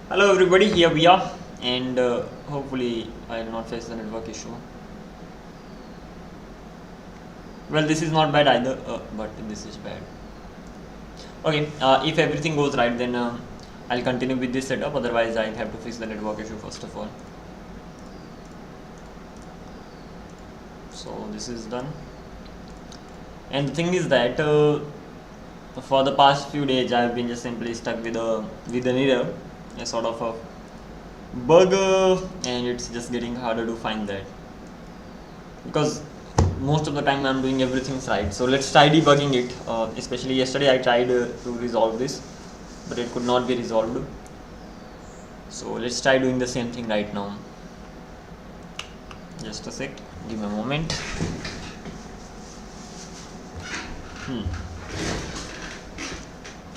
Hello everybody, here we are, and hopefully I will not face the network issue. Well, this is not bad either, but this is bad. Okay, if everything goes right, then I'll continue with this setup. Otherwise, I have to fix the network issue first of all. So this is done, and the thing is that for the past few days, I've been just simply stuck with an error, a sort of a bug, and it's just getting harder to find that because most of the time I'm doing everything right. So let's try debugging it. Especially yesterday I tried to resolve this, but it could not be resolved. So let's try doing the same thing right now. Just a sec, give me a moment.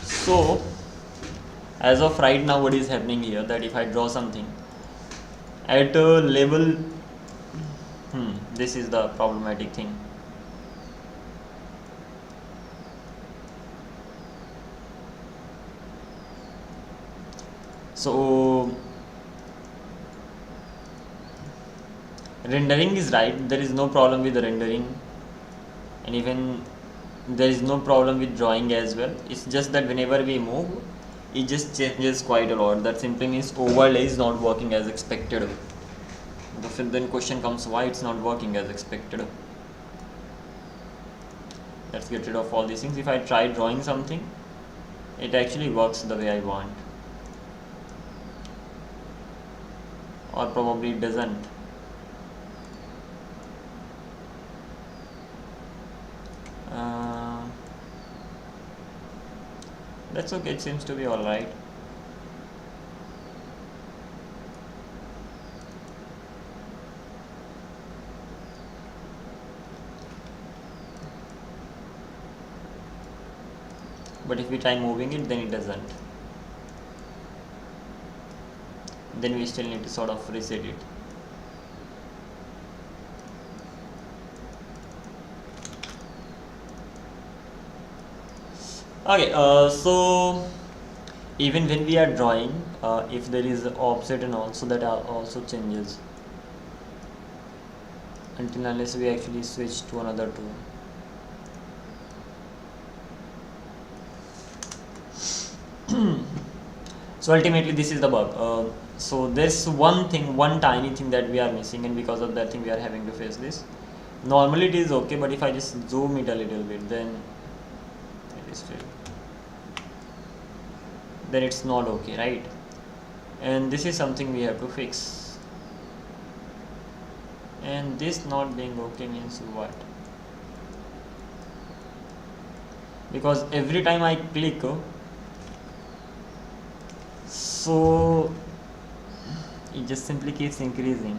So as of right now, what is happening here, that if I draw something at a level, this is the problematic thing. So rendering is right, there is no problem with the rendering, and even there is no problem with drawing as well. It's just that whenever we move, it just changes quite a lot. That simply means overlay is not working as expected. Then question comes, why it's not working as expected? Let's get rid of all these things. If I try drawing something, it actually works the way I want, or probably it doesn't. That's okay, it seems to be alright. But if we try moving it, then it doesn't. Then we still need to sort of reset it. Okay, so even when we are drawing, if there is offset and also that also changes until unless we actually switch to another tool. So ultimately this is the bug. So there's one tiny thing that we are missing, and because of that thing we are having to face this. Normally it is okay, but if I just zoom it a little bit, then it is still, then it's not okay, right? And this is something we have to fix. And this not being okay means what? Because every time I click, so it just simply keeps increasing.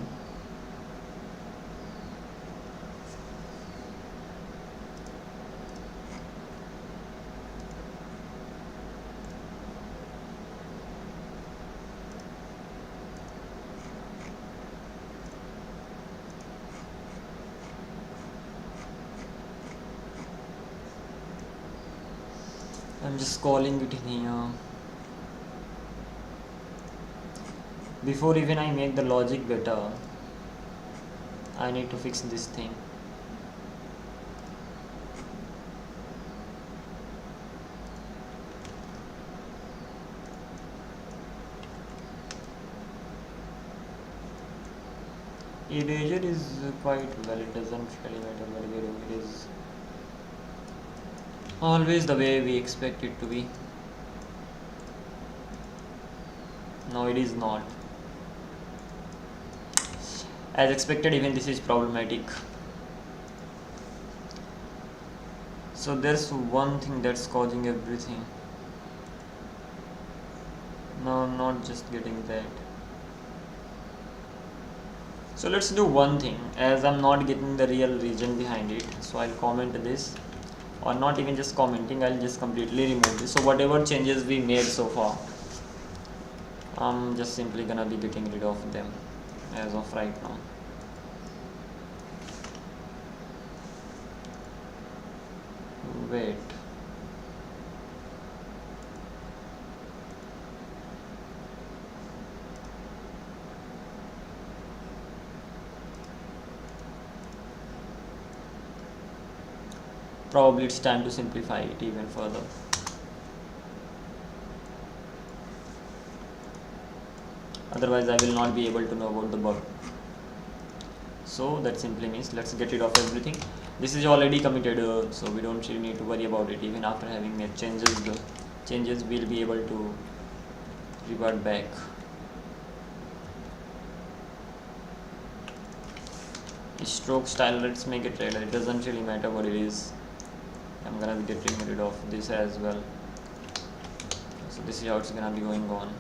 I'm just calling it in here. Before even I make the logic better, I need to fix this thing. Erasure is quite well, it doesn't really matter whether it is always the way we expect it to be. No, it is not. As expected, even this is problematic. So there's one thing that's causing everything. No, I'm not just getting that. So let's do one thing, as I'm not getting the real reason behind it, so I'll comment this, or not even just commenting, I'll just completely remove this. So whatever changes we made so far, I'm just simply gonna be getting rid of them as of right now. Wait, Probably it's time to simplify it even further. Otherwise I will not be able to know about the bug. So that simply means let's get rid of everything. This is already committed, so we don't really need to worry about it. Even after having made changes, the changes will be able to revert back. Stroke style, let's make it red. It doesn't really matter what it is. I'm gonna be getting rid of this as well. So this is how it's gonna be going on.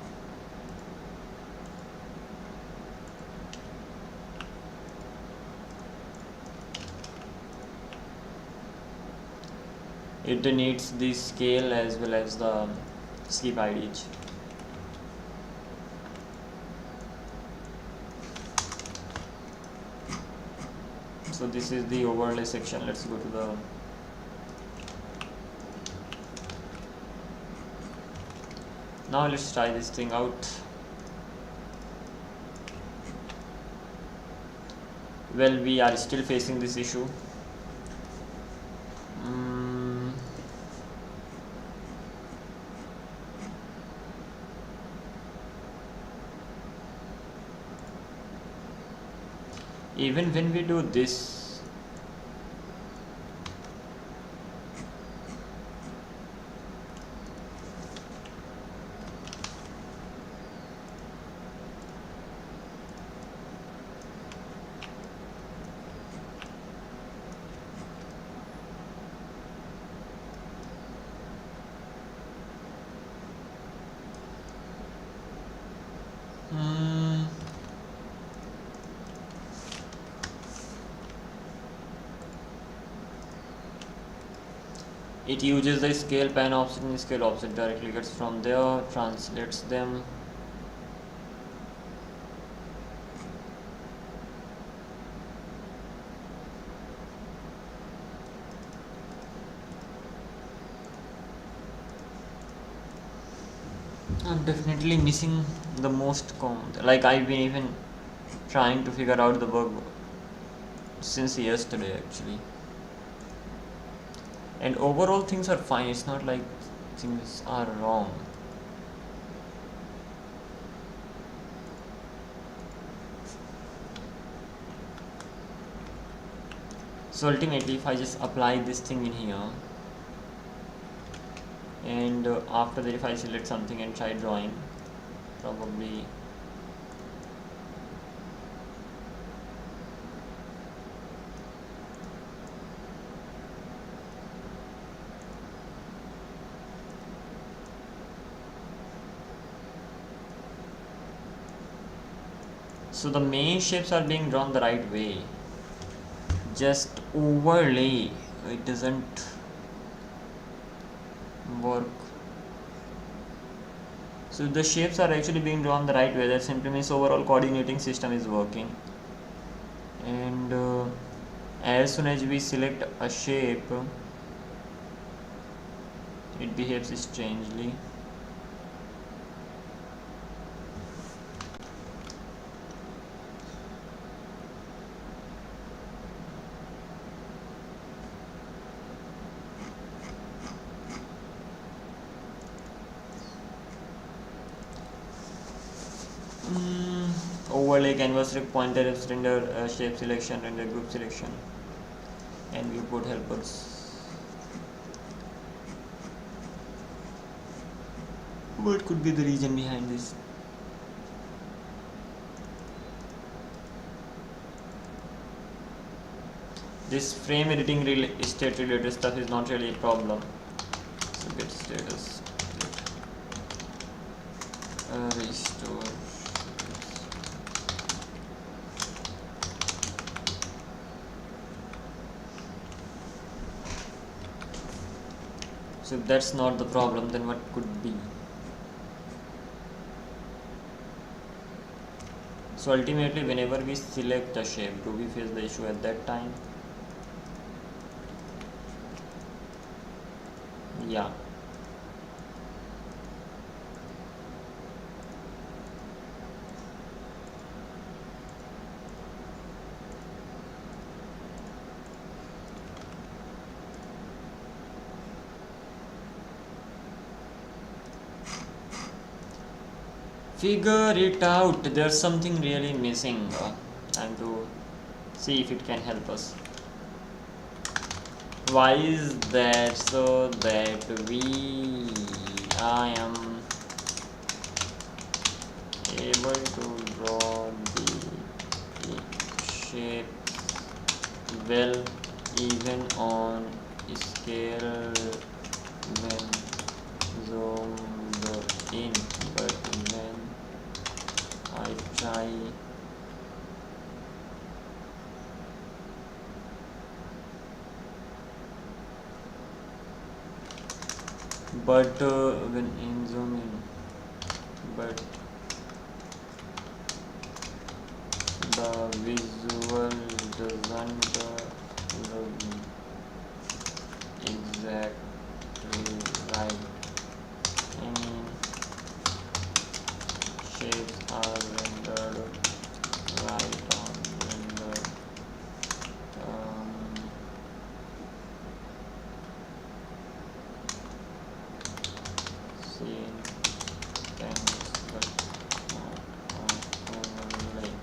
It needs the scale as well as the skip IDs. So this is the overlay section. Let's go to the now let's try this thing out. Well, we are still facing this issue. Even when we do this, it uses the scale pan offset and scale offset, directly gets from there, translates them. I'm definitely missing the most like I've been even trying to figure out the bug since yesterday actually. And overall things are fine, it's not like things are wrong. So ultimately if I just apply this thing in here, and after that if I select something and try drawing, probably so the main shapes are being drawn the right way, just overlay it doesn't work. So the shapes are actually being drawn the right way, that simply means overall coordinating system is working. And as soon as we select a shape, it behaves strangely. Overlay canvas rig pointer render shape selection, render group selection, and viewport helpers. What could be the reason behind this? This frame editing state related stuff is not really a problem. So get status, restore. So if that's not the problem, then what could be? So ultimately whenever we select a shape, do we face the issue at that time? Yeah. figure it out. There's something really missing. Time to see if it can help us. Why is that? So that I am able to draw the shape well even on scale when zoomed in, but when I try when in zoom in, but the visual doesn't look exactly right. I mean, shapes are rendered right on render scene canvas, but not on overlay.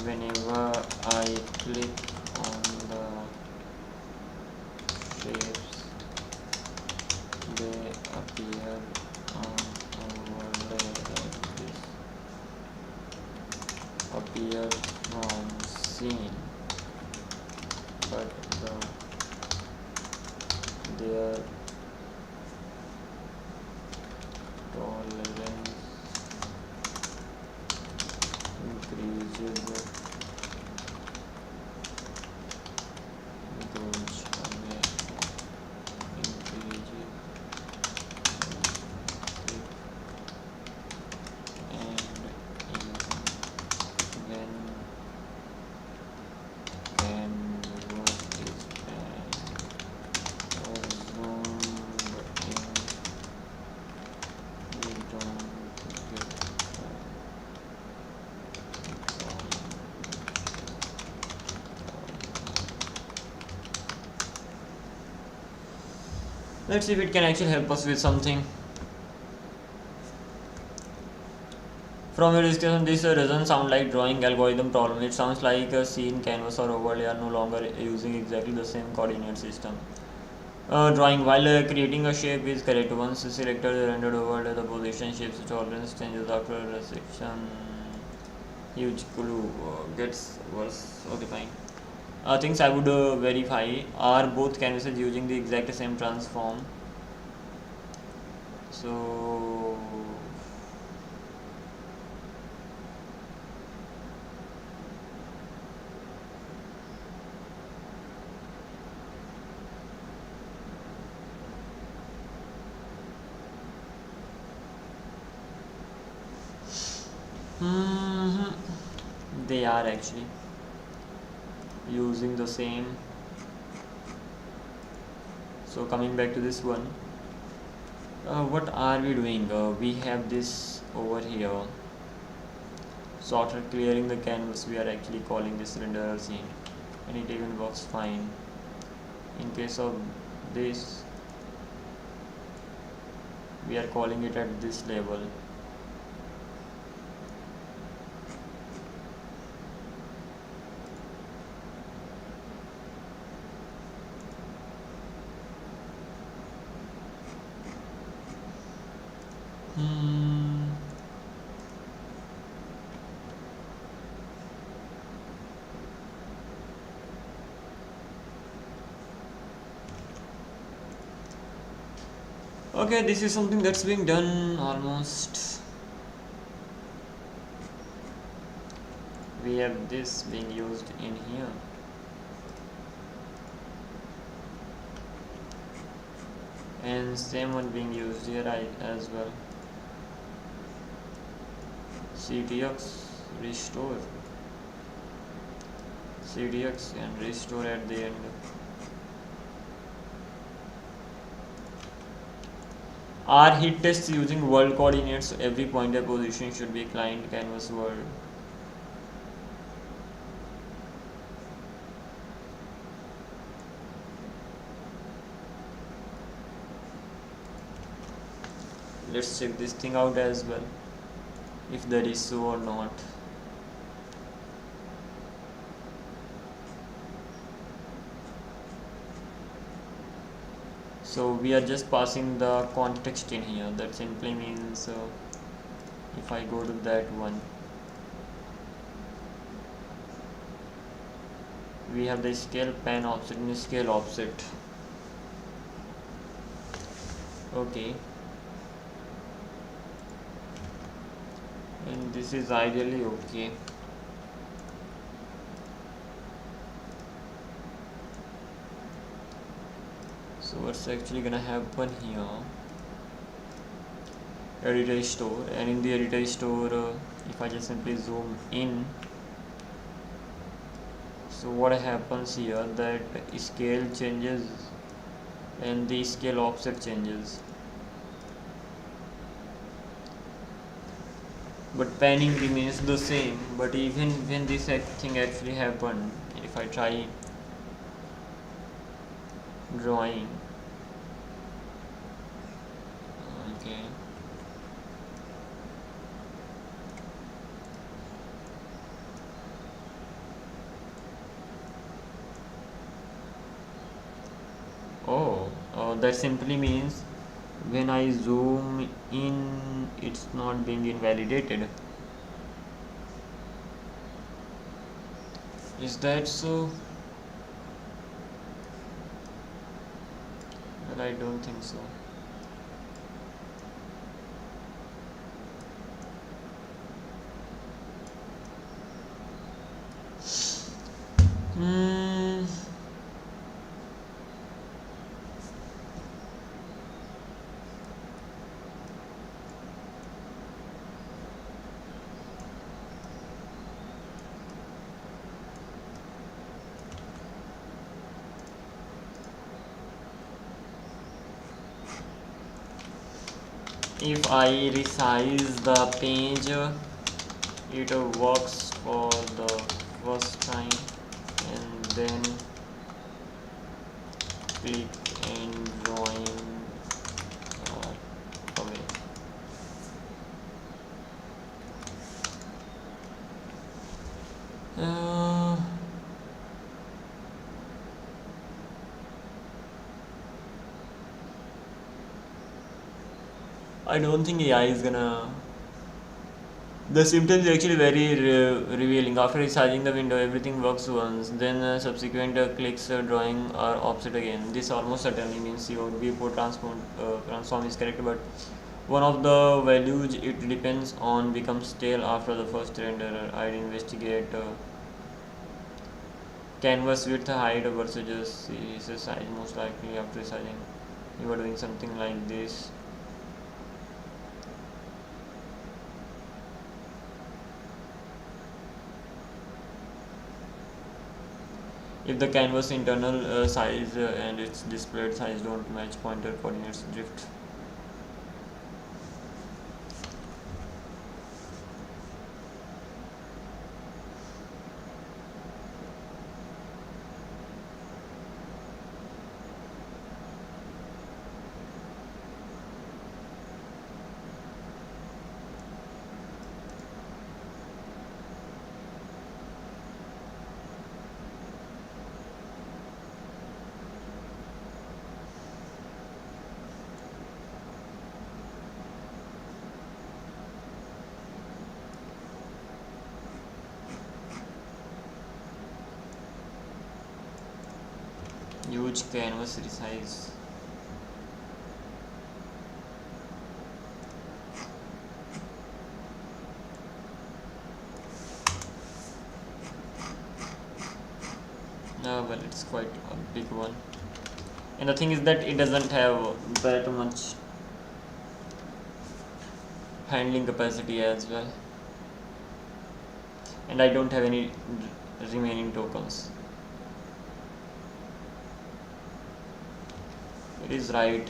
Whenever I click on the shapes, they appear on overlay like this. Appear from scene, but their tolerance increases goes away, increases and even when work is zoomed in, we don't get let's see if it can actually help us with something. From your discussion, this doesn't sound like drawing algorithm problem. It sounds like a scene, canvas, or overlay are no longer using exactly the same coordinate system. Drawing while creating a shape is correct. Once selected the rendered overlay, the position shapes tolerance changes after a section. Huge clue gets worse. Okay, fine. Things I would verify are both canvases using the exact same transform. So they are actually using the same. So coming back to this one, what are we doing? We have this over here. So after clearing the canvas, we are actually calling this renderer scene, and it even works fine. In case of this, we are calling it at this level. Okay, this is something that's being done almost. We have this being used in here. And same one being used here as well. CTX restore. CTX and restore at the end. Are hit tests using world coordinates? So every pointer position should be client canvas world. Let's check this thing out as well. if that is so or not. So we are just passing the context in here. That simply means if I go to that one, we have the scale pan offset and scale offset. Okay, and this is ideally okay. So what's actually gonna happen here? Editor store, and in the editor store, if I just simply zoom in, so what happens here, that scale changes and the scale offset changes, but panning remains the same. But even when this thing actually happened, if I try drawing, okay, that simply means when I zoom in, it's not being invalidated. Is that so? Well, I don't think so. Hmm. If I resize the page, it works for the first time, and then click and join away. I don't think AI is gonna. The symptoms are actually very revealing. After resizing the window, everything works once, then subsequent clicks drawing are offset again. This almost certainly means your viewport transform is correct, but one of the values it depends on becomes stale after the first render. I'd investigate canvas width, height versus just size. Most likely after resizing, you are doing something like this. If the canvas internal size and its displayed size don't match, pointer coordinates drift. Huge canvas resize. Well, it's quite a big one, and the thing is that it doesn't have that much handling capacity as well, and I don't have any remaining tokens. It is right.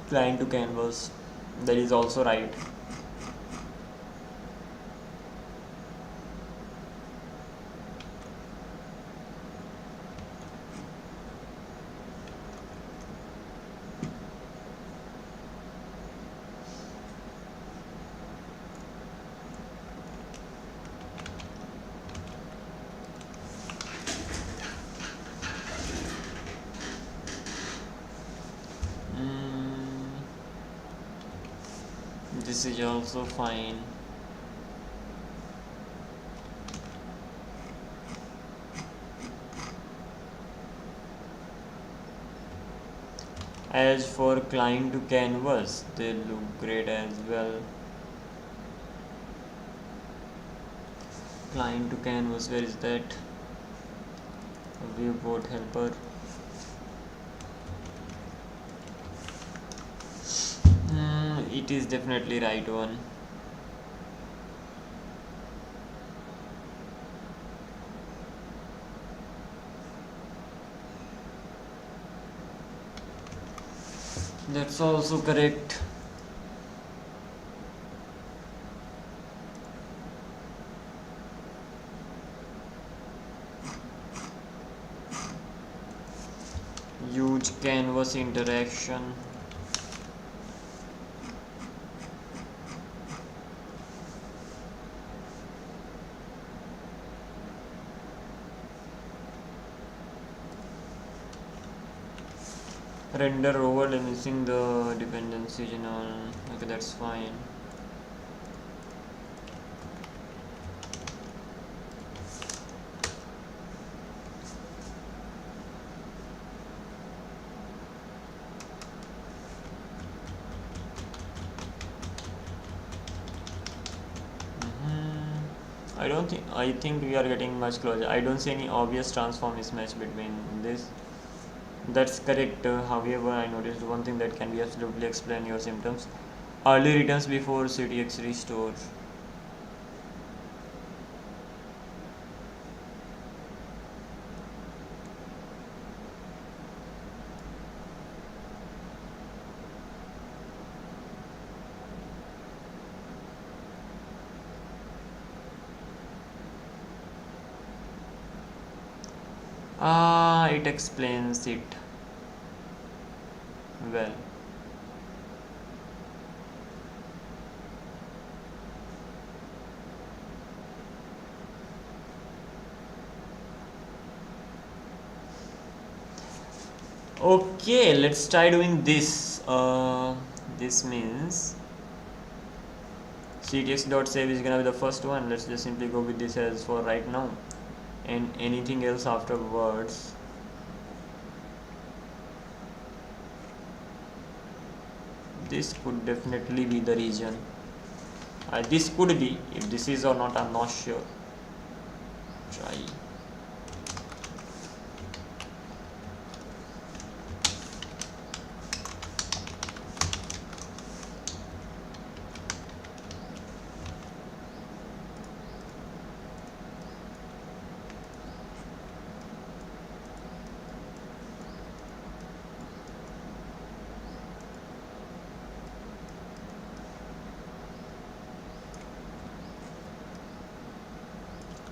Client to canvas, that is also right. This is also fine. As for client to canvas, they look great as well. Client to canvas, where is that? Viewport helper. It is definitely right one. That's also correct. Huge canvas interaction. Render over missing the dependencies and all. Okay, that's fine. I think we are getting much closer. I don't see any obvious transform mismatch between this. That's correct. However, I noticed one thing that can be absolutely explain your symptoms. Early returns before CTX restore. It explains it well. Okay, let's try doing this. This means ctx.save is gonna be the first one. Let's just simply go with this as for right now, and anything else afterwards. This could definitely be the region. This could be. If this is or not, I'm not sure. Try.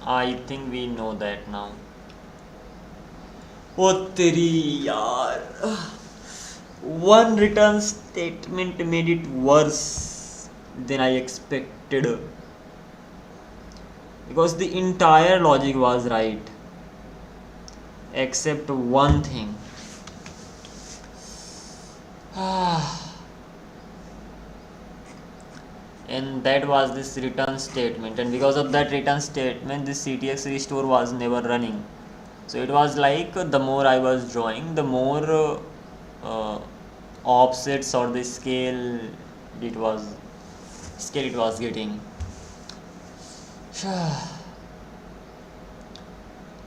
I think we know that now. Oh तेरी यार. One return statement made it worse than I expected. Because the entire logic was right. Except one thing. And that was this return statement, and because of that return statement this ctx restore was never running. So it was like the more I was drawing, the more offsets or the it was scale it was getting.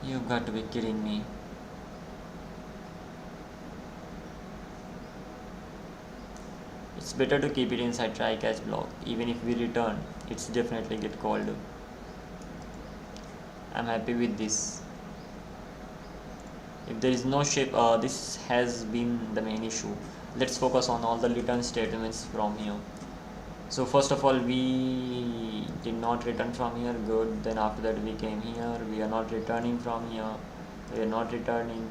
You've got to be kidding me. It's better to keep it inside try catch block. Even if we return, it's definitely get called. I'm happy with this. If there is no shape, this has been the main issue. Let's focus on all the return statements from here. So first of all, we did not return from here. Good. Then after that we came here. We are not returning from here. We are not returning.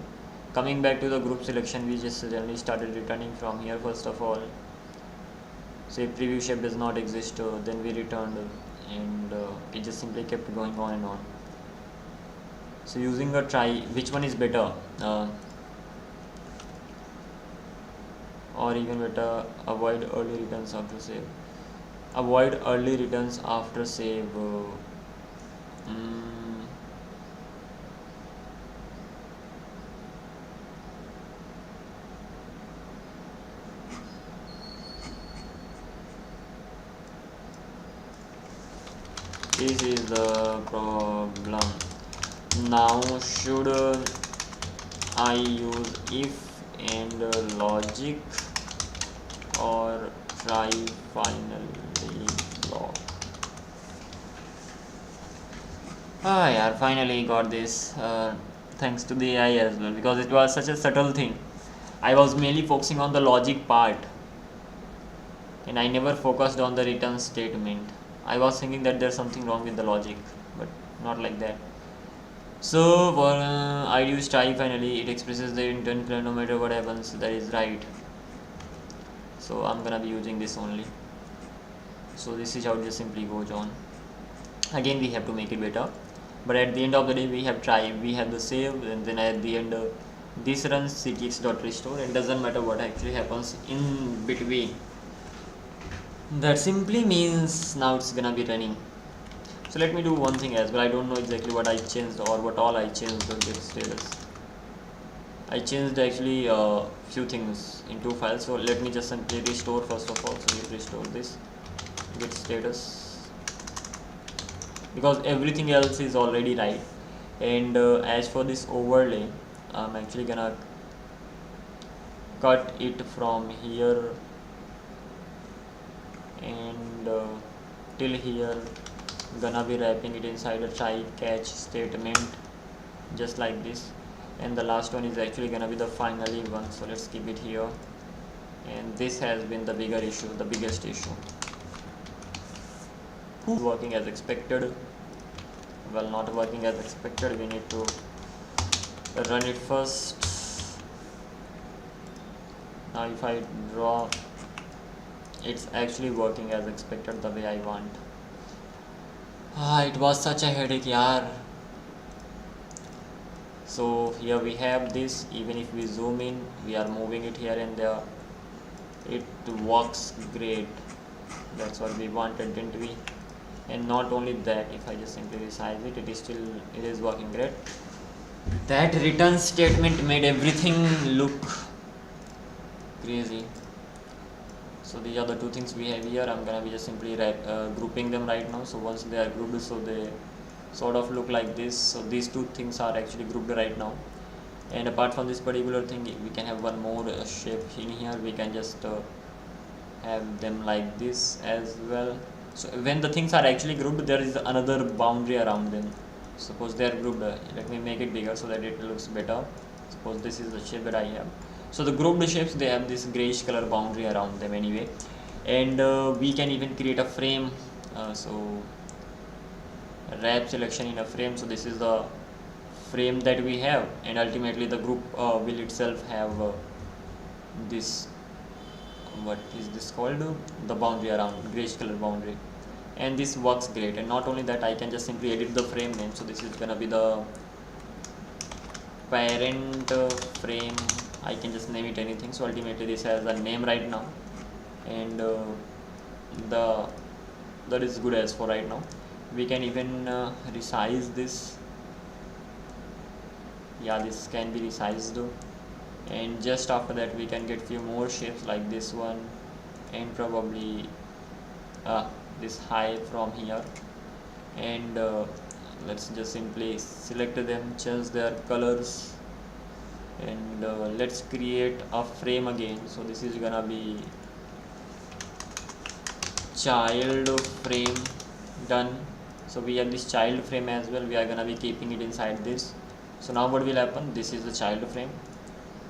Coming back to the group selection, we just suddenly started returning from here first of all. So if preview shape does not exist, then we returned, and it just simply kept going on and on. So using a try, which one is better, or even better, avoid early returns after save. avoid early returns after save. Mm, this is the problem. Now should I use if and logic or try finally block? Ah, yeah, finally got this. Thanks to the AI as well, because it was such a subtle thing. I was mainly focusing on the logic part, and I never focused on the return statement. I was thinking that there's something wrong with the logic, but not like that. So for I use try finally, it expresses the intent no matter what happens. That is right. So I'm gonna be using this only. So this is how it just simply goes on. Again, we have to make it better, but at the end of the day, we have try, we have the save, and then at the end, this runs ckx.restore, and doesn't matter what actually happens in between. That simply means now it's gonna be running. So let me do one thing as well. I don't know exactly what I changed or what all I changed the get status. I changed actually a few things in two files. So let me just simply restore first of all. So we restore this get status, because everything else is already right. And as for this overlay, I'm actually gonna cut it from here and till here, gonna be wrapping it inside a try catch statement just like this, and the last one is actually gonna be the finally one. So let's keep it here, and this has been the bigger issue, the biggest issue. Working as expected. Well, not working as expected, we need to run it first. Now if I draw, it's actually working as expected the way I want. It was such a headache, yaar. So here we have this. Even if we zoom in, we are moving it here and there, it works great. That's what we wanted, didn't we? And not only that, if I just simply resize it, it is working great. That return statement made everything look crazy. So these are the two things we have here. I'm gonna be just simply grouping them right now. So once they are grouped, so they sort of look like this. So these two things are actually grouped right now. And apart from this particular thing, we can have one more shape in here. We can just have them like this as well. So when the things are actually grouped, there is another boundary around them. Suppose they are grouped. Let me make it bigger so that it looks better. Suppose this is the shape that I have. So the grouped shapes, they have this grayish color boundary around them anyway, and we can even create a frame. So wrap selection in a frame. So this is the frame that we have, and ultimately the group will itself have this, what is this called, the boundary around, grayish color boundary, and this works great. And not only that, I can just simply edit the frame name. So this is gonna be the parent frame. I can just name it anything. So ultimately this has a name right now, and that is good as for right now. We can even resize this. Yeah, this can be resized, and just after that we can get few more shapes like this one, and probably this high from here, and let's just simply select them, change their colors, and let's create a frame again. So this is gonna be child frame. Done. So we have this child frame as well. We are gonna be keeping it inside this. So now what will happen, this is the child frame,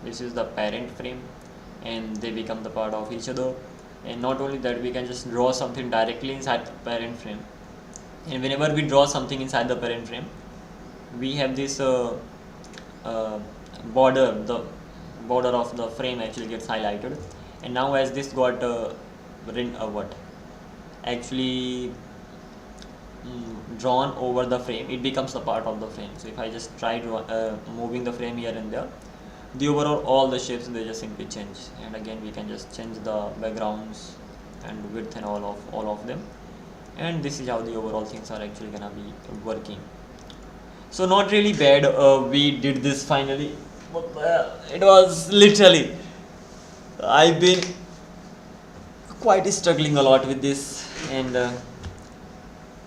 this is the parent frame, and they become the part of each other. And not only that, we can just draw something directly inside the parent frame, and whenever we draw something inside the parent frame, we have this border, the border of the frame actually gets highlighted. And now as this got actually drawn over the frame, it becomes the part of the frame. So if I just try moving the frame here and there, the overall all the shapes, they just simply change. And again, we can just change the backgrounds and width and all of them, and this is how the overall things are actually gonna be working. So not really bad. We did this finally, but it was literally, I've been quite struggling a lot with this, and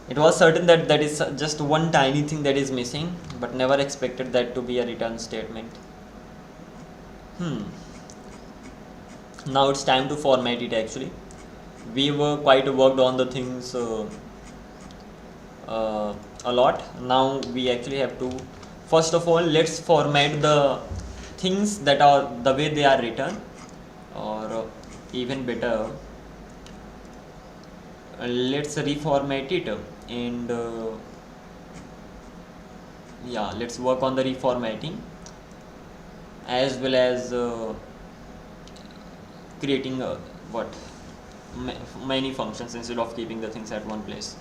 it was certain that that is just one tiny thing that is missing, but never expected that to be a return statement. Now it's time to format it. Actually, we were quite worked on the things a lot. Now we actually have to, first of all, let's format the things that are the way they are written, or even better, let's reformat it, and yeah, let's work on the reformatting, as well as creating what many functions instead of keeping the things at one place.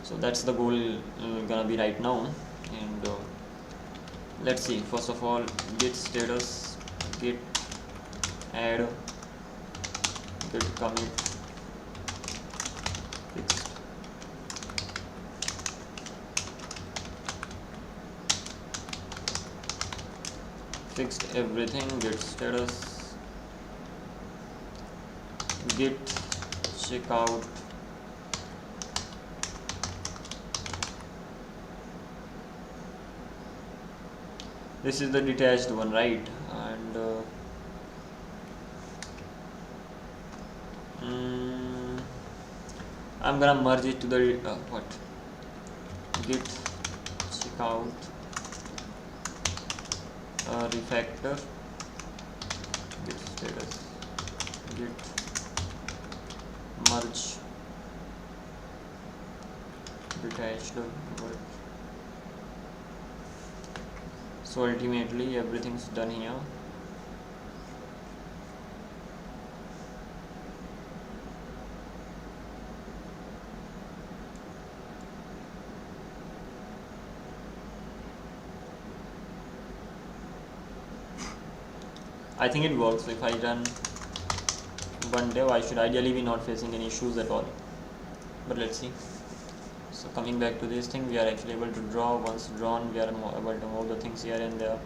So that's the goal gonna be right now. And let's see, first of all, git status, git add, git commit, fixed. Fixed everything, git status, git checkout, this is the detached one, right? And I'm gonna merge it to the what, git checkout refactor, git status, git merge detached work. So ultimately everything's done here. I think it works. If I run one day, I should ideally be not facing any issues at all, but let's see. So coming back to this thing, we are actually able to draw. Once drawn, we are able to move the things here and there.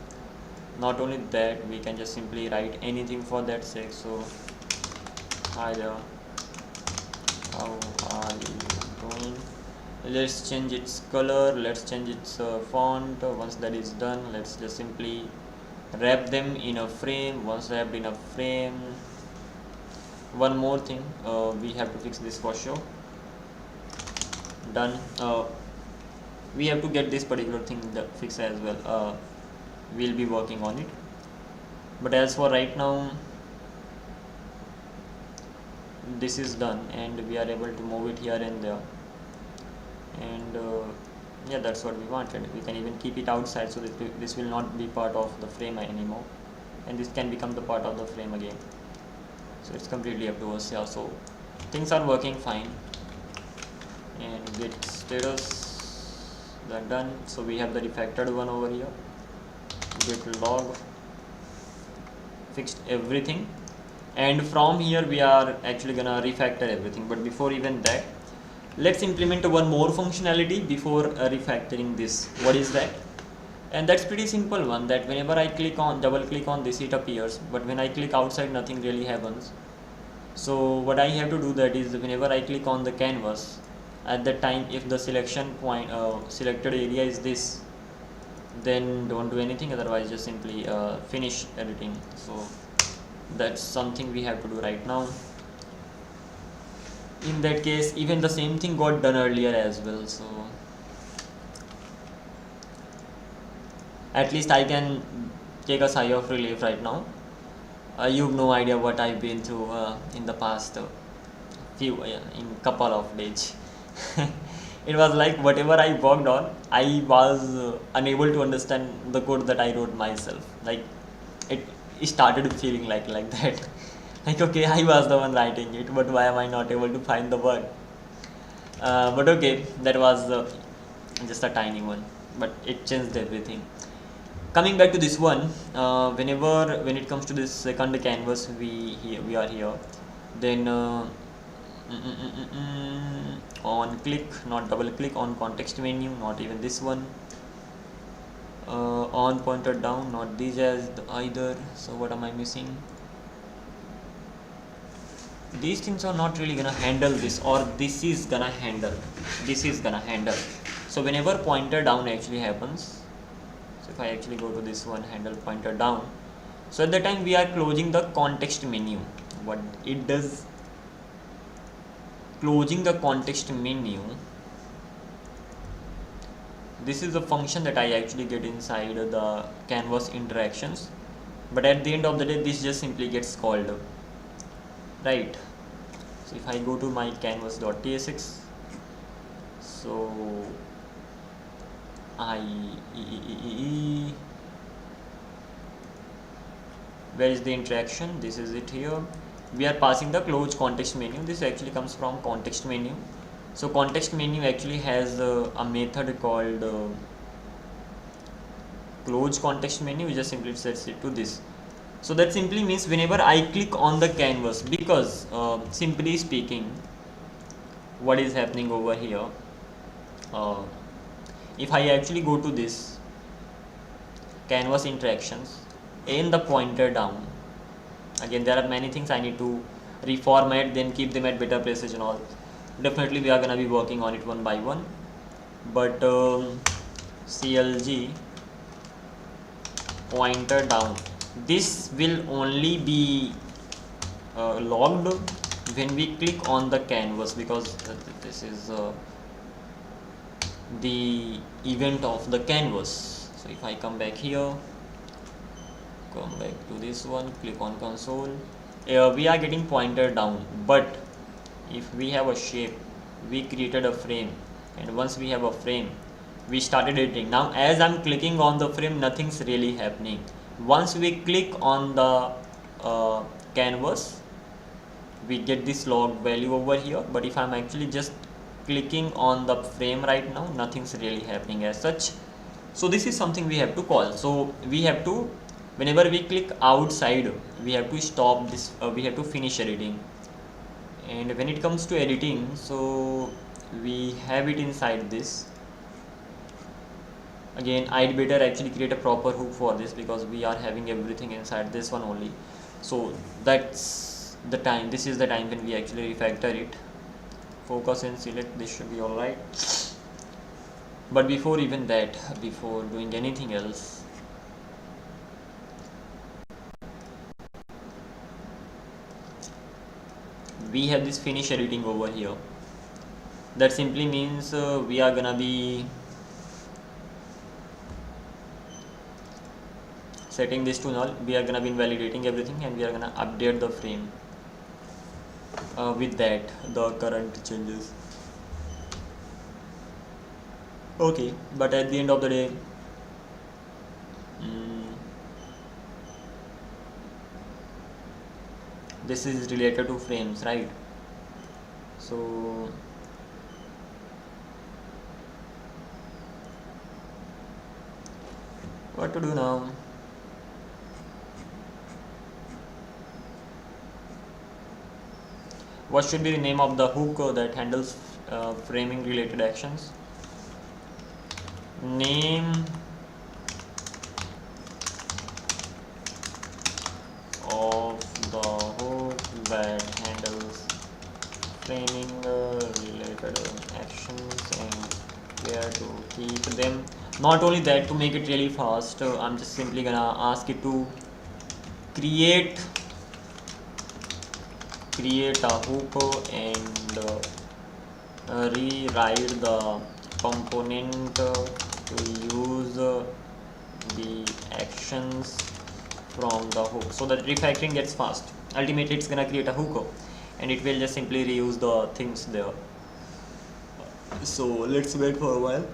Not only that, we can just simply write anything for that sake. So hi there, how are you doing? Let's change its color, let's change its font. Once that is done, let's just simply wrap them in a frame. Once wrapped in a frame, one more thing, we have to fix this for sure. Done. We have to get this particular thing fixed as well. We'll be working on it, but as for right now, this is done, and we are able to move it here and there, and yeah, that's what we wanted. We can even keep it outside, so that this will not be part of the frame anymore, and this can become the part of the frame again. So it's completely up to us. Yeah, so things are working fine. And git status, that done. So we have the refactored one over here. Git log, fixed everything, and from here we are actually gonna refactor everything. But before even that, let's implement one more functionality before refactoring this. What is that? And that's pretty simple one, that whenever I double click on this, it appears, but when I click outside, nothing really happens. So what I have to do, that is, whenever I click on the canvas, at that time, if the selection point selected area is this, then don't do anything, otherwise just simply finish editing. So that's something we have to do right now. In that case, even the same thing got done earlier as well, so at least I can take a sigh of relief right now. You've no idea what I've been through in the past in couple of days. It was like whatever I worked on, I was unable to understand the code that I wrote myself. Like it started feeling like that. Like, okay, I was the one writing it, but why am I not able to find the word? But okay, that was just a tiny one, but it changed everything. Coming back to this one, when it comes to this second canvas, we are here, then On click, not double click. On context menu, not even this one. On pointer down, not these as either. So what am I missing? These things are not really gonna handle this, or this is gonna handle. This is gonna handle. So whenever pointer down actually happens, so if I actually go to this one, handle pointer down, so at the time we are closing the context menu. What it does, closing the context menu, this is the function that I actually get inside the canvas interactions, but at the end of the day this just simply gets called, right? So if I go to my canvas.tsx, so where is the interaction? This is it here. We are passing the close context menu. This actually comes from context menu. So context menu actually has a method called close context menu, which just simply sets it to this. So that simply means whenever I click on the canvas, because simply speaking, what is happening over here, if I actually go to this canvas interactions and the pointer down, again there are many things I need to reformat, then keep them at better places and all. Definitely we are gonna be working on it one by one, but CLG pointer down, this will only be logged when we click on the canvas, because this is the event of the canvas. So if I come back here, come back to this one, click on console, we are getting pointer down. But if we have a shape, we created a frame, and once we have a frame, we started editing. Now as I'm clicking on the frame, nothing's really happening. Once we click on the canvas, we get this log value over here, but if I'm actually just clicking on the frame right now, nothing's really happening as such. So this is something we have to call. So we have to, whenever we click outside, we have to stop this, we have to finish editing. And when it comes to editing, so we have it inside this. Again, I'd better actually create a proper hook for this, because we are having everything inside this one only. So that's the time, this is the time when we actually refactor it. Focus and select, this should be alright. But before even that, before doing anything else, we have this finish editing over here. That simply means we are gonna be setting this to null, we are gonna be invalidating everything, and we are gonna update the frame with that the current changes. Okay, but at the end of the day, this is related to frames, right? So what to do now? What should be the name of the hook that handles framing related actions? Name of the hook that handles framing related actions and where to keep them. Not only that, to make it really fast, I'm just simply gonna ask it to create a hook and rewrite the component to use the actions from the hook, so that refactoring gets fast. Ultimately it's gonna create a hook and it will just simply reuse the things there. So let's wait for a while.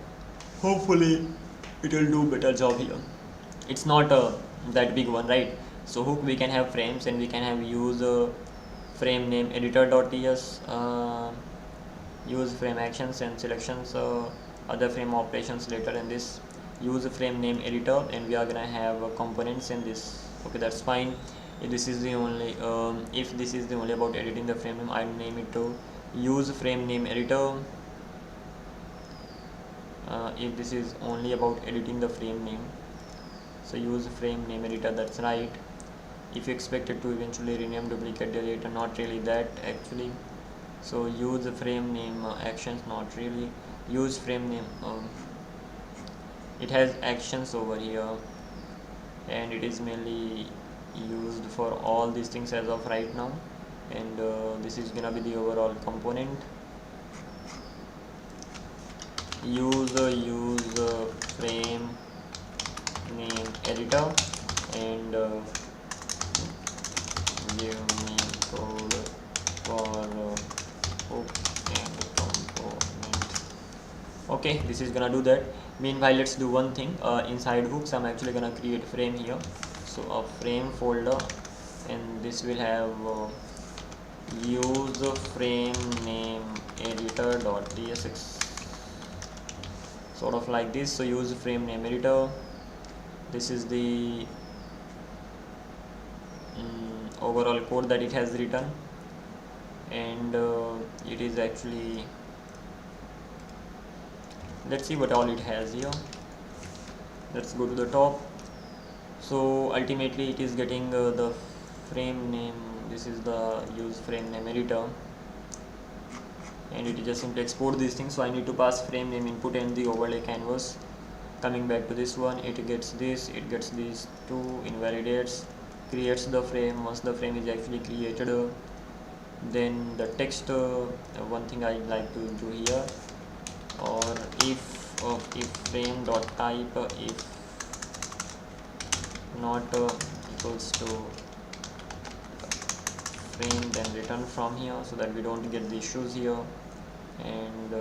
Hopefully it will do better job here. It's not that big one, right? So hook, we can have frames and we can have use frame name editor.ts, use frame actions and selections, other frame operations later in this, use frame name editor, and we are gonna have components in this. Okay, that's fine. If this is the only about editing the frame name, I name it to use frame name editor. If this is only about editing the frame name, so use frame name editor, that's right. If you expect it to eventually rename, duplicate, delete, not really that actually. So use frame name actions, not really. Use frame name, it has actions over here, and it is mainly used for all these things as of right now. And this is gonna be the overall component. Use frame name editor, and give me code for hook and component. Okay, this is gonna do that. Meanwhile, let's do one thing. Inside hooks, I'm actually gonna create frame here. So a frame folder, and this will have use frame name editor.tsx, sort of like this. So use frame name editor. This is the overall code that it has written, and it is actually, let's see what all it has here. Let's go to the top. So ultimately it is getting the frame name. This is the use frame name editor, and it just simply export these things. So I need to pass frame name input and the overlay canvas. Coming back to this one, it gets this, it gets these two, invalidates, creates the frame. Once the frame is actually created, then the text, one thing I like to do here, or if frame dot type if not equals to frame, then return from here, so that we don't get the issues here. And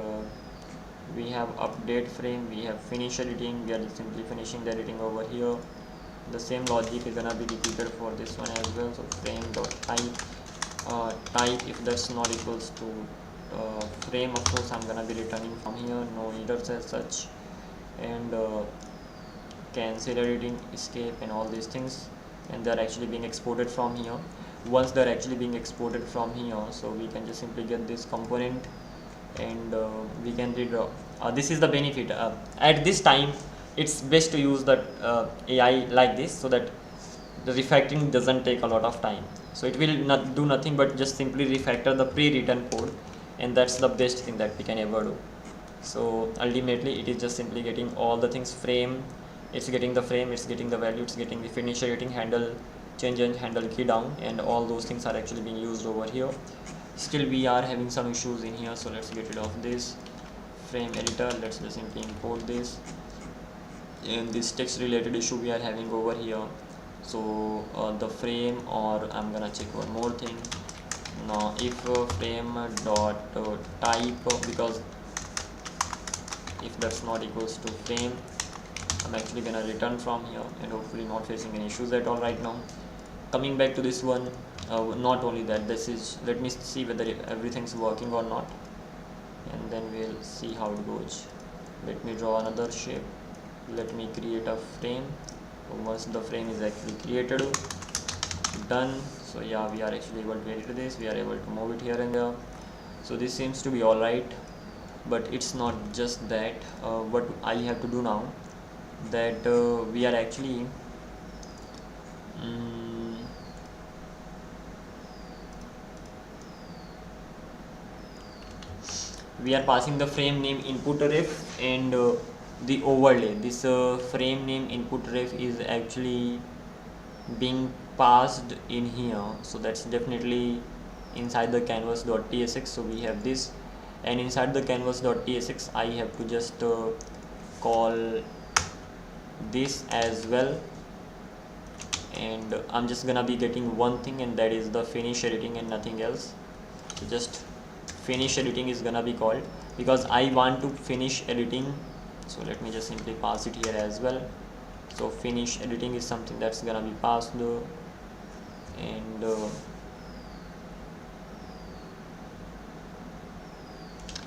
we have update frame, we have finish editing, we are simply finishing the editing over here. The same logic is gonna be repeated for this one as well. So frame dot type if that's not equals to frame, of course I'm gonna be returning from here, no errors as such. And cancel editing, escape, and all these things, and they're actually being exported from here. Once they're actually being exported from here, so we can just simply get this component, and we can redraw. This is the benefit. At this time, it's best to use the AI like this, so that the refactoring doesn't take a lot of time. So it will not do nothing but just simply refactor the pre-written code, and that's the best thing that we can ever do. So ultimately it is just simply getting all the things. Frame, it's getting the frame, it's getting the value, it's getting the finisher, getting handle change and handle key down, and all those things are actually being used over here. Still we are having some issues in here, so let's get rid of this frame editor. Let's just simply import this, and this text related issue we are having over here. So the frame, or I'm gonna check one more thing now, if frame dot type, because if that's not equals to frame, I'm actually gonna return from here, and hopefully not facing any issues at all right now. Coming back to this one, not only that, this is, let me see whether everything's working or not, and then we'll see how it goes. Let me draw another shape, let me create a frame. Once the frame is actually created, done. So yeah, we are actually able to edit this, we are able to move it here and there. So this seems to be alright, but it's not just that. What I have to do now, that we are actually we are passing the frame name input ref, and the overlay. This frame name input ref is actually being passed in here, so that's definitely inside the canvas.tsx. so we have this, and inside the canvas.tsx I have to just call this as well, and I'm just gonna be getting one thing, and that is the finish editing and nothing else. So just finish editing is gonna be called, because I want to finish editing. So let me just simply pass it here as well. So finish editing is something that's gonna be passed, and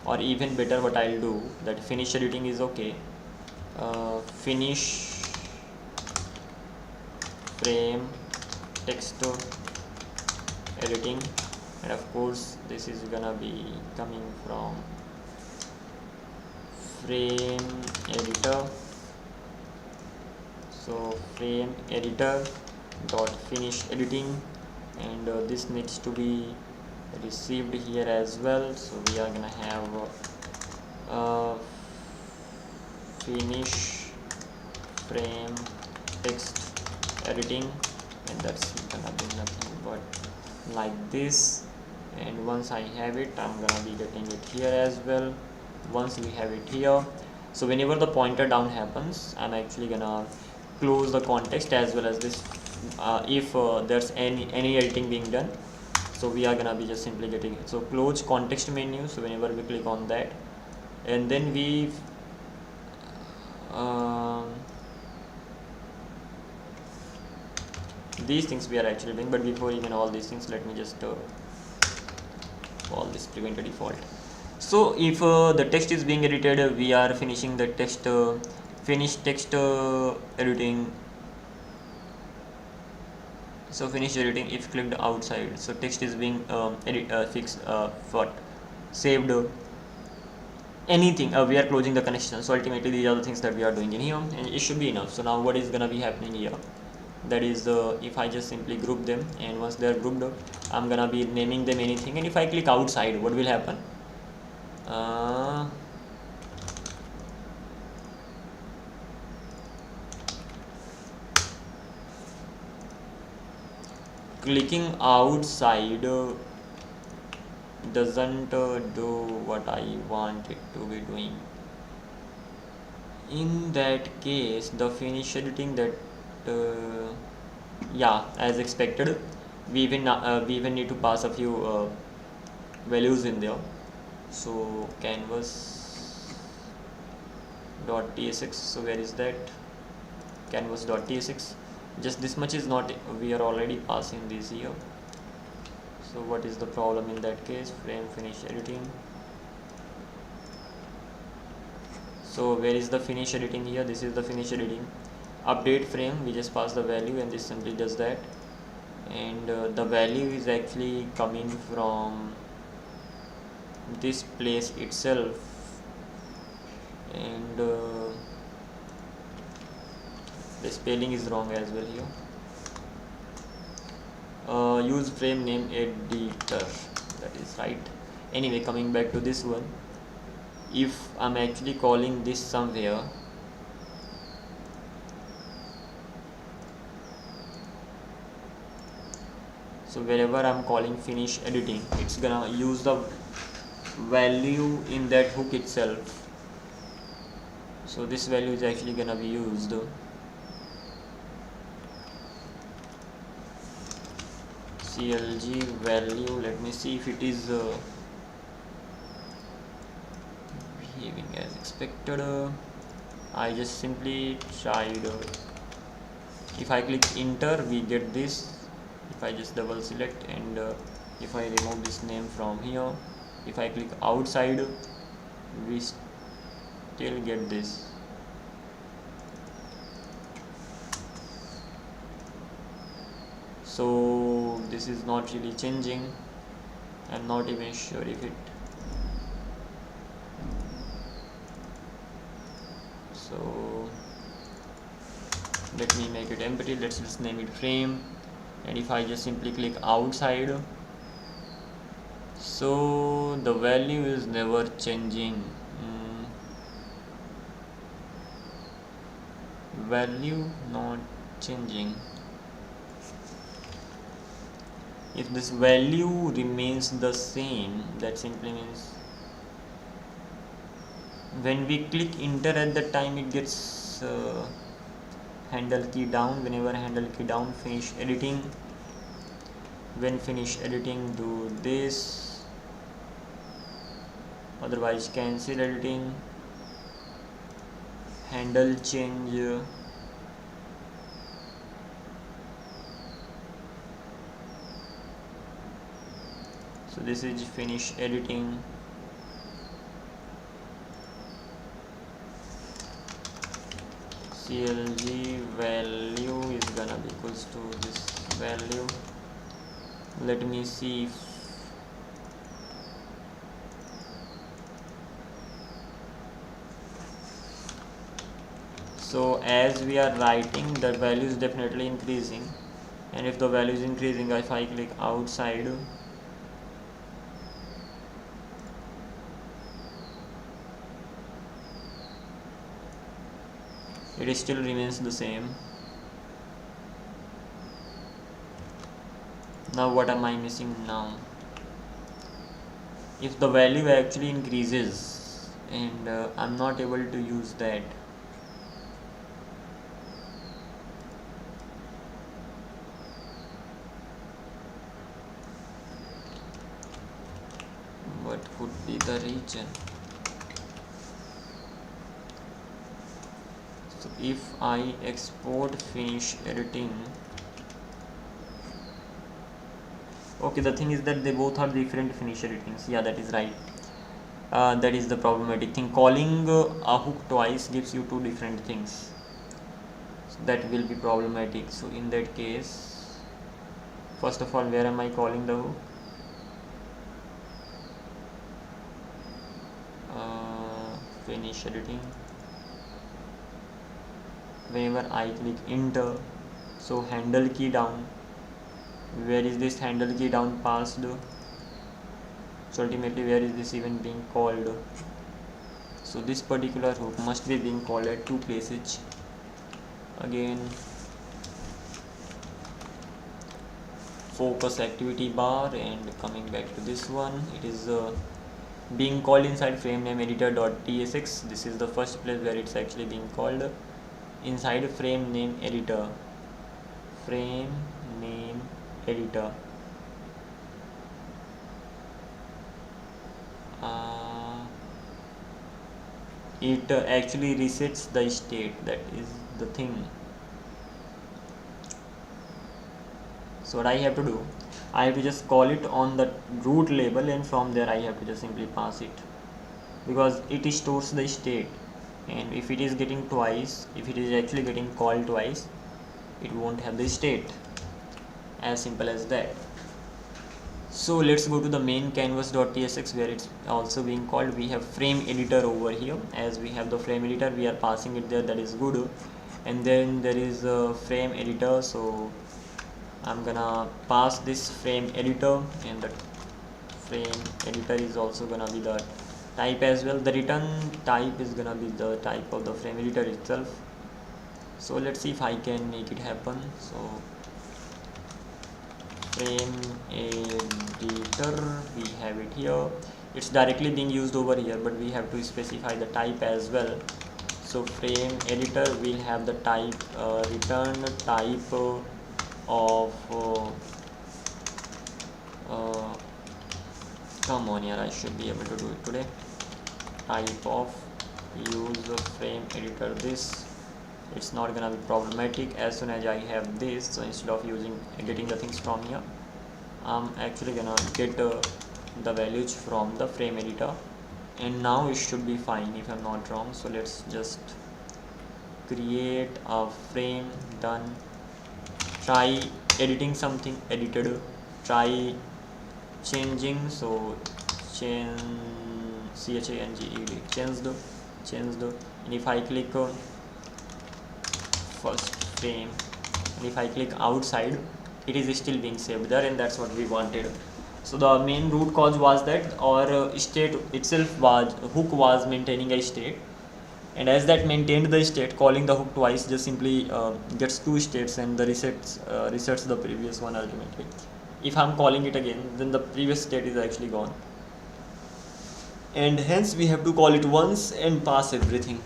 or even better, what I'll do, that finish editing is okay, finish frame text editing, and of course this is gonna be coming from frame editor. So frame editor dot finish editing, and this needs to be received here as well. So we are gonna have finish frame text editing, and that's gonna be nothing but like this. And once I have it, I'm gonna be getting it here as well. Once we have it here, so whenever the pointer down happens, I'm actually gonna close the context as well as this if there's any editing being done. So we are gonna be just simply getting it. So close context menu, so whenever we click on that, and then we these things we are actually doing. But before even all these things, let me just call this prevent default. So if the text is being edited, we are finishing the text finish text editing. So finish editing if clicked outside, so text is being fixed for saved anything. We are closing the connection. So ultimately these are the things that we are doing in here, and it should be enough. So now what is gonna be happening here, that is if I just simply group them, and once they are grouped up, I'm gonna be naming them anything. And if I click outside, what will happen? Clicking outside doesn't do what I want it to be doing. In that case, the finish editing, that yeah, as expected, we even need to pass a few values in there. So canvas dot tsx, so where is that? Canvas dot tsx, just this much is not, we are already passing this here. So what is the problem in that case? Frame finish editing. So where is the finish editing here? This is the finish editing. Update frame, we just pass the value, and this simply does that. And the value is actually coming from this place itself. And the spelling is wrong as well here. Use frame name editor, that is right. Anyway, coming back to this one, if I'm actually calling this somewhere, so wherever I'm calling finish editing, it's gonna use the value in that hook itself. So this value is actually gonna be used. CLG value, let me see if it is behaving as expected. I just simply tried, if I click enter, we get this. If I just double select, and if I remove this name from here, if I click outside, we still get this. So this is not really changing. I'm not even sure if it, so let me make it empty. Let's just name it frame, and if I just simply click outside, so the value is never changing. Value not changing. If this value remains the same, that simply means when we click enter at the time, it gets handle key down. Whenever handle key down, finish editing. When finish editing, do this. Otherwise cancel editing. Handle change. So this is finish editing. CLG value is gonna be equals to this value. Let me see if So as we are writing, the value is definitely increasing, and if the value is increasing, if I click outside, it still remains the same. Now what am I missing now? If the value actually increases and I'm not able to use that, what could be the region? So if I export finish editing, okay, the thing is that they both are different finish editings. Yeah, that is right. That is the problematic thing. Calling a hook twice gives you two different things, so that will be problematic. So in that case, first of all, where am I calling the hook? Finish editing. Whenever I click enter, so handle key down, where is this handle key down passed? So ultimately, where is this even being called? So this particular hook must be being called at two places. Again, focus activity bar, and coming back to this one, it is being called inside frame name editor.tsx. This is the first place where it's actually being called inside frame name editor. Frame name editor. It actually resets the state. That is the thing. So what I have to do, I have to just call it on the root label, and from there I have to just simply pass it, because it stores the state, and if it is getting twice, if it is actually getting called twice, it won't have the state. As simple as that. So let's go to the main canvas.tsx, where it's also being called. We have frame editor over here. As we have the frame editor, we are passing it there. That is good. And then there is a frame editor, so I'm gonna pass this frame editor, and the frame editor is also gonna be the type as well. The return type is gonna be the type of the frame editor itself. So let's see if I can make it happen. So frame editor, we have it here. It's directly being used over here, but we have to specify the type as well. So frame editor will have the type return type of come on here, I should be able to do it today. Type of use frame editor this. It's not gonna be problematic as soon as I have this. So instead of getting the things from here, I'm actually gonna get the values from the frame editor, and now it should be fine if I'm not wrong. So let's just create a frame. Done. Try editing something, edited. Try changing, so change changed, and if I click first frame, and if I click outside, it is still being saved there, and that's what we wanted. So the main root cause was that our state itself was, hook was maintaining a state, and as that maintained the state, calling the hook twice just simply gets two states, and the resets the previous one ultimately. If I'm calling it again, then the previous state is actually gone, and hence we have to call it once and pass everything.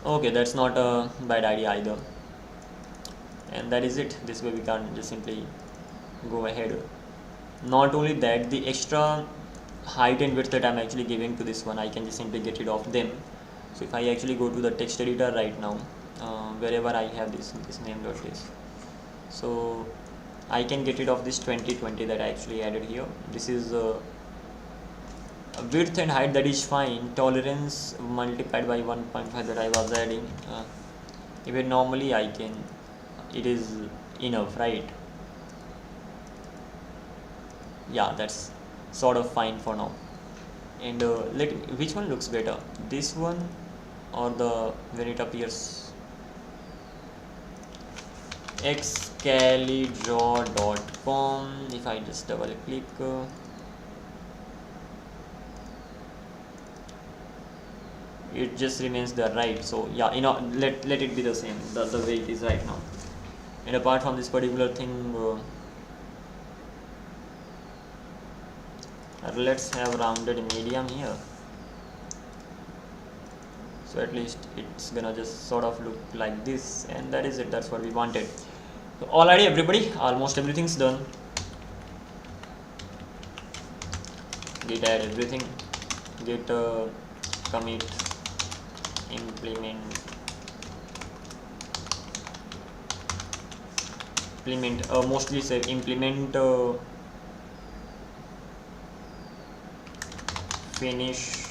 Okay, that's not a bad idea either, and that is it. This way we can just simply go ahead. Not only that, the extra height and width that I'm actually giving to this one, I can just simply get rid of them. So if I actually go to the text editor right now, wherever I have this name.this, so I can get rid of this 2020 that I actually added here. This is width and height, that is fine. Tolerance multiplied by 1.5 that I was adding, even normally I can, it is enough, right? Yeah, that's sort of fine for now. And which one looks better, this one or when it appears. Excalidraw.com. If I just double click, it just remains there, right? So yeah, let it be the same, the way it is right now. And apart from this particular thing, let's have rounded medium here, so at least it's gonna just sort of look like this, and that is it. That's what we wanted. So already everybody, almost everything's done. Git add everything, git commit, implement mostly say implement finish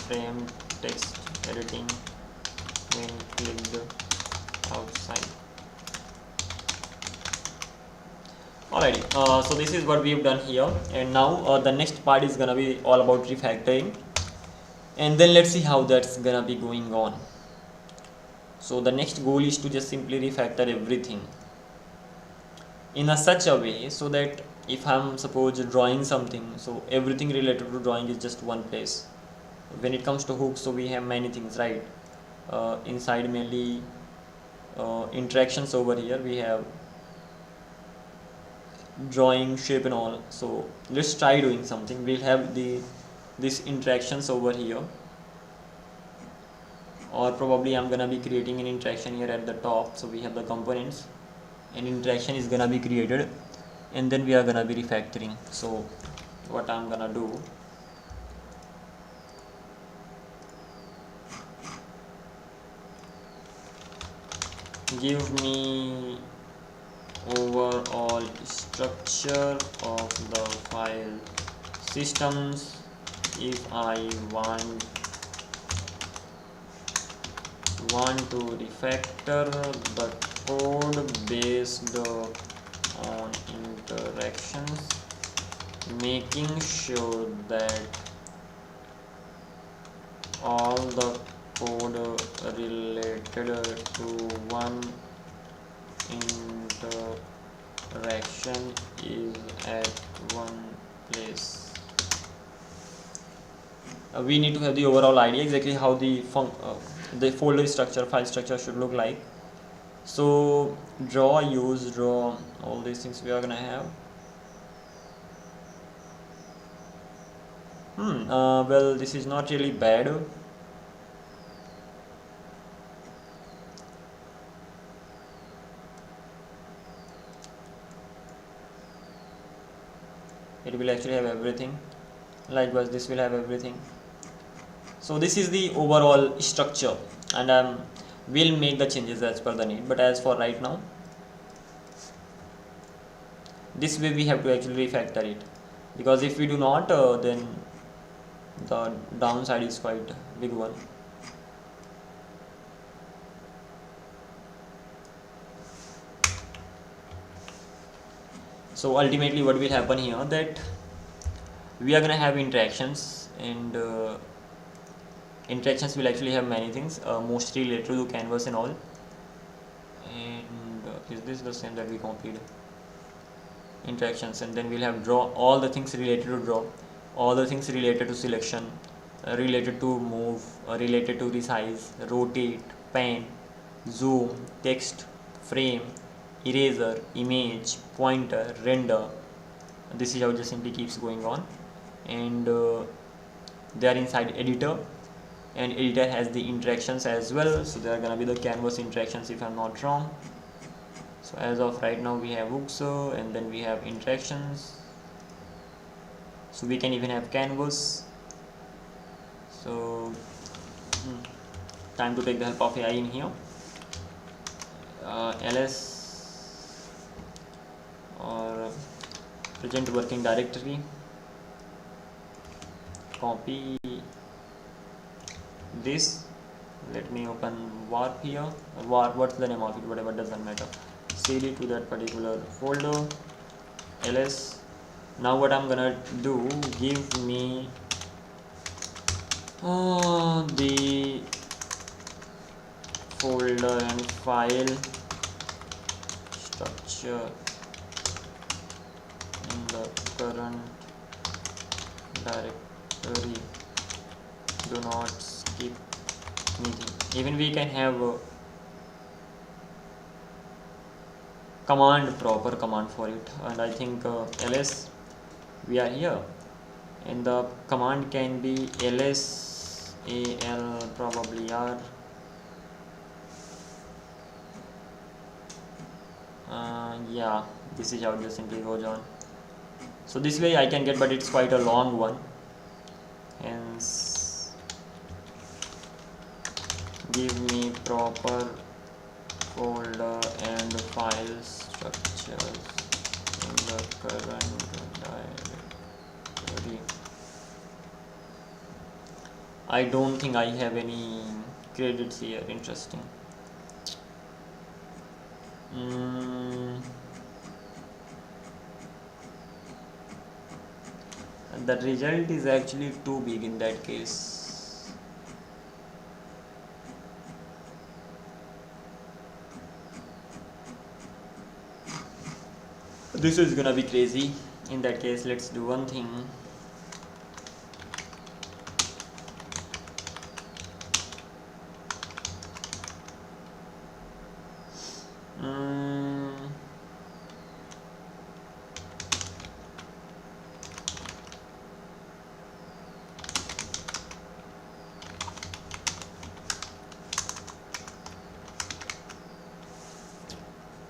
frame text editing when clicked outside. Alrighty, so this is what we've done here, and now the next part is gonna be all about refactoring, and then let's see how that's gonna be going on. So the next goal is to just simply refactor everything in a such a way so that if I'm suppose drawing something, so everything related to drawing is just one place. When it comes to hooks, so we have many things, right? Inside mainly interactions. Over here we have drawing, shape and all. So let's try doing something. We'll have this interactions over here, or probably I'm gonna be creating an interaction here at the top. So we have the components, an interaction is gonna be created, and then we are gonna be refactoring. So what I'm gonna do, give me overall structure of the file systems if I want to refactor the code based on interactions, making sure that all the code related to one interaction is at one place. We need to have the overall idea exactly how the folder structure, file structure should look like. So draw, use, draw, all these things we are gonna have. Well, this is not really bad. It will actually have everything. Likewise, this will have everything. So this is the overall structure, and we'll make the changes as per the need. But as for right now, this way we have to actually refactor it, because if we do not, then the downside is quite big one. So ultimately what will happen here, that we are gonna have interactions, and interactions will actually have many things, mostly related to canvas and all. And is this the same that we copied? Interactions, and then we'll have draw, all the things related to draw, all the things related to selection, related to move, related to resize, rotate, pan, zoom, text, frame, eraser, image, pointer, render. This is how it just simply keeps going on. And they are inside editor, and editor has the interactions as well. So they are gonna be the canvas interactions if I'm not wrong. So as of right now we have hooks, and then we have interactions. So we can even have canvas. So time to take the help of AI in here. ls or present working directory, copy this. Let me open warp here. Warp, what's the name of it, whatever, doesn't matter. cd to that particular folder, ls, Now what I'm gonna do, give me the folder and file structure in the current directory. Do not skip anything. Even we can have a proper command for it, and I think ls, we are here, and the command can be ls al probably r. Yeah, this is how it just simply goes on. So this way I can get, but it's quite a long one, hence give me proper folder and file structures in the current directory. I don't think I have any credits here. Interesting. The result is actually too big in that case. This is gonna be crazy. In that case, let's do one thing.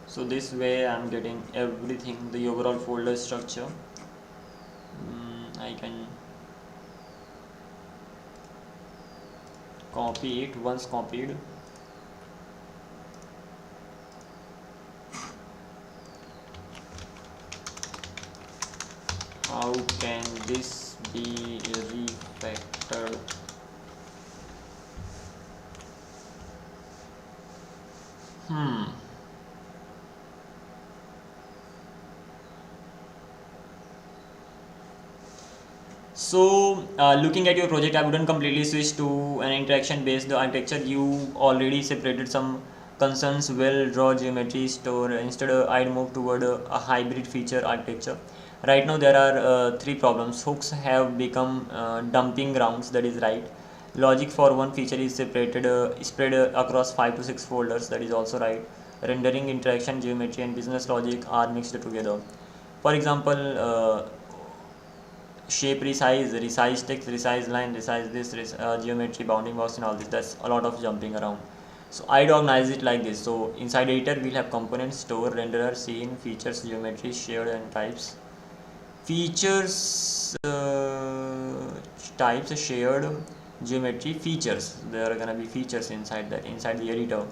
So this way I'm getting everything, the overall folder structure. I can copy it. Once copied, how can this be refactored? So looking at your project, I wouldn't completely switch to an interaction based architecture. You already separated some concerns, well draw geometry store. Instead I'd move toward a hybrid feature architecture. Right now there are three problems. Hooks have become dumping grounds, that is right. Logic for one feature is separated spread across 5 to 6 folders, that is also right. Rendering, interaction, geometry and business logic are mixed together. For example, shape resize text, resize line, resize this, geometry, bounding box and all this. That's a lot of jumping around. So I'd organize it like this. So inside editor we'll have components, store, renderer, scene, features, geometry, shared and types. Features, types, shared, geometry, features. There are gonna be features inside that, inside the editor.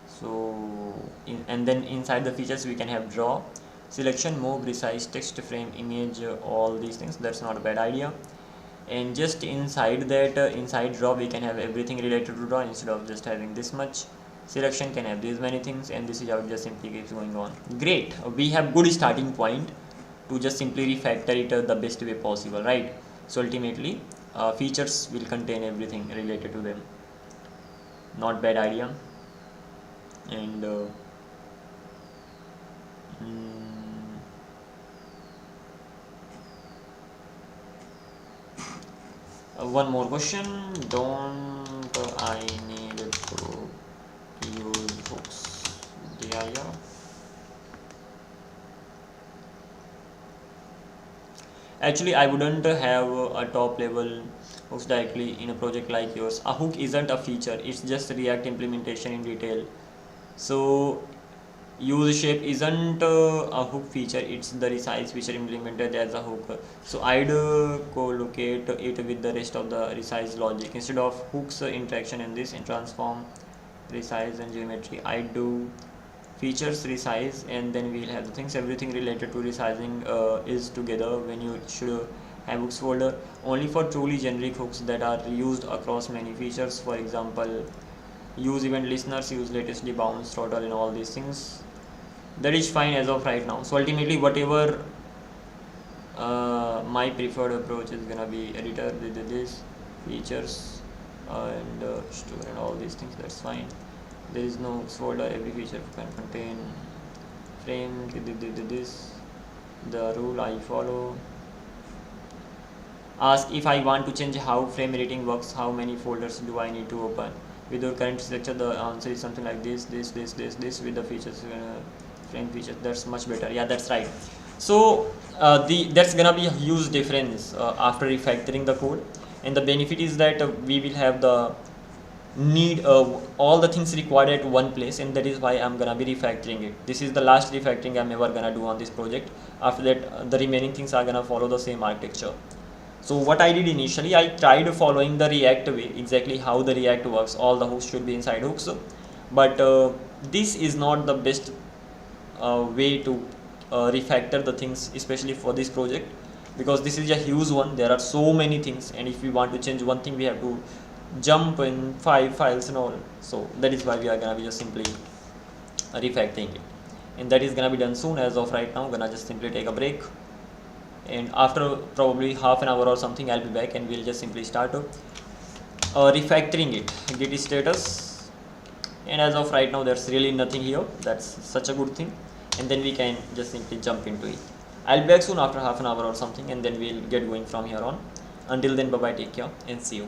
So and then inside the features we can have draw, selection, move, resize, text, frame, image, all these things. That's not a bad idea. And just inside that, inside draw we can have everything related to draw. Instead of just having this much, selection can have these many things, and this is how it just simply keeps going on. Great, we have good starting point to just simply refactor it the best way possible, right? So ultimately features will contain everything related to them. Not bad idea. And one more question. Don't I need to use hooks dir? Actually I wouldn't have a top level hooks directly in a project like yours. A hook isn't a feature, it's just React implementation in detail. So use shape isn't a hook feature, it's the resize feature implemented as a hook. So I'd co-locate it with the rest of the resize logic. Instead of hooks interaction in this, in transform, resize and geometry, I do features, resize, and then we'll have the things. Everything related to resizing is together when you should have hooks folder only for truly generic hooks that are used across many features. For example, use event listeners, use latestly bounce, total and all these things. That is fine as of right now. So ultimately whatever My preferred approach is gonna be editor with this features and store and all these things. That's fine. There is no folder. Every feature can contain frame. This the rule I follow. Ask if I want to change how frame editing works, how many folders do I need to open? With your current structure, the answer is something like this with the features, frame features. That's much better. Yeah, that's right. So that's gonna be a huge difference after refactoring the code, and the benefit is that we will have the need all the things required at one place, and that is why I'm gonna be refactoring it. This is the last refactoring I'm ever gonna do on this project. After that, the remaining things are gonna follow the same architecture. So what I did initially, I tried following the React way, exactly how the React works. All the hooks should be inside hooks, but this is not the best way to refactor the things, especially for this project, because this is a huge one. There are so many things, and if we want to change one thing, we have to jump in 5 files and all. So that is why we are gonna be just simply refactoring it, and that is gonna be done soon. As of right now, gonna just simply take a break, and after probably half an hour or something, I'll be back and we'll just simply start refactoring it. Git status, and as of right now there's really nothing here. That's such a good thing, and then we can just simply jump into it. I'll be back soon after half an hour or something, and then we'll get going from here on. Until then, bye bye, take care and see you.